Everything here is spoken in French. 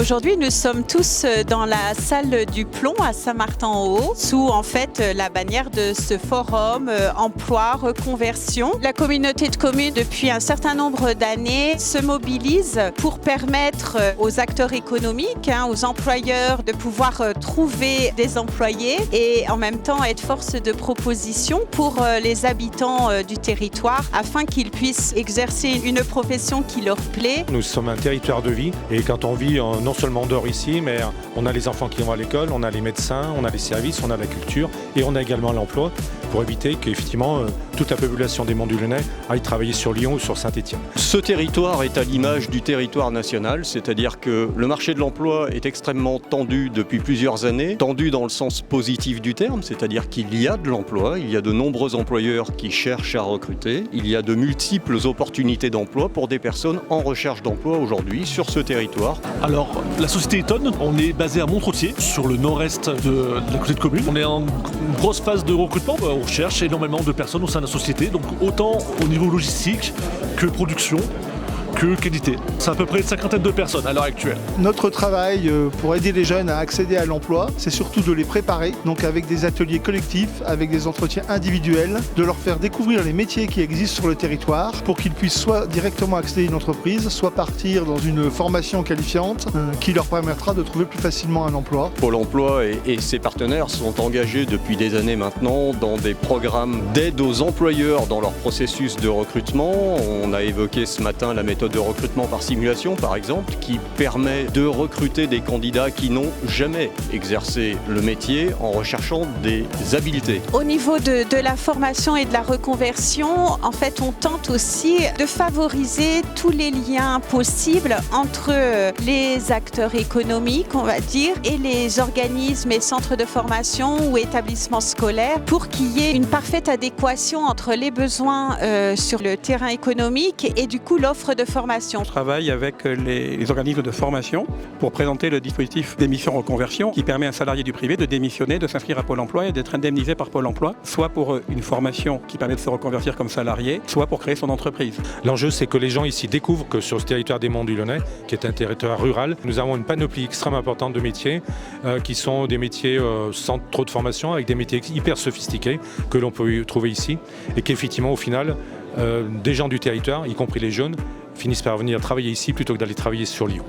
Aujourd'hui, nous sommes tous dans la salle du Plomb à Saint-Martin-en-Haut, sous en fait la bannière de ce forum emploi, reconversion. La communauté de communes, depuis un certain nombre d'années, se mobilise pour permettre aux acteurs économiques, aux employeurs, de pouvoir trouver des employés et en même temps être force de proposition pour les habitants du territoire afin qu'ils puissent exercer une profession qui leur plaît. Nous sommes un territoire de vie et quand on vit non seulement dehors ici, mais on a les enfants qui vont à l'école, on a les médecins, on a les services, on a la culture et on a également l'emploi pour éviter qu'effectivement toute la population des Monts du Lyonnais aille travailler sur Lyon ou sur Saint-Étienne. Ce territoire est à l'image du territoire national, c'est-à-dire que le marché de l'emploi est extrêmement tendu depuis plusieurs années, tendu dans le sens positif du terme, c'est-à-dire qu'il y a de l'emploi, il y a de nombreux employeurs qui cherchent à recruter, il y a de multiples opportunités d'emploi pour des personnes en recherche d'emploi aujourd'hui sur ce territoire. Alors, la société Eton, on est basé à Montretier, sur le nord-est de la communauté de communes. On est en grosse phase de recrutement, on cherche énormément de personnes au sein de la société, donc autant au niveau logistique que production, que qualité. C'est à peu près une cinquantaine de personnes à l'heure actuelle. Notre travail pour aider les jeunes à accéder à l'emploi, c'est surtout de les préparer, donc avec des ateliers collectifs, avec des entretiens individuels, de leur faire découvrir les métiers qui existent sur le territoire pour qu'ils puissent soit directement accéder à une entreprise, soit partir dans une formation qualifiante qui leur permettra de trouver plus facilement un emploi. Pôle emploi et ses partenaires sont engagés depuis des années maintenant dans des programmes d'aide aux employeurs dans leur processus de recrutement. On a évoqué ce matin la méthode de recrutement par simulation, par exemple, qui permet de recruter des candidats qui n'ont jamais exercé le métier en recherchant des habiletés. Au niveau de la formation et de la reconversion, en fait, on tente aussi de favoriser tous les liens possibles entre les acteurs économiques, on va dire, et les organismes et centres de formation ou établissements scolaires pour qu'il y ait une parfaite adéquation entre les besoins sur le terrain économique et du coup l'offre de formation. On travaille avec les organismes de formation pour présenter le dispositif d'émission reconversion qui permet à un salarié du privé de démissionner, de s'inscrire à Pôle emploi et d'être indemnisé par Pôle emploi, soit pour une formation qui permet de se reconvertir comme salarié, soit pour créer son entreprise. L'enjeu, c'est que les gens ici découvrent que sur ce territoire des Monts du Lyonnais, qui est un territoire rural, nous avons une panoplie extrêmement importante de métiers qui sont des métiers sans trop de formation, avec des métiers hyper sophistiqués que l'on peut trouver ici et qu'effectivement, au final, des gens du territoire, y compris les jeunes, finissent par venir travailler ici plutôt que d'aller travailler sur Lyon.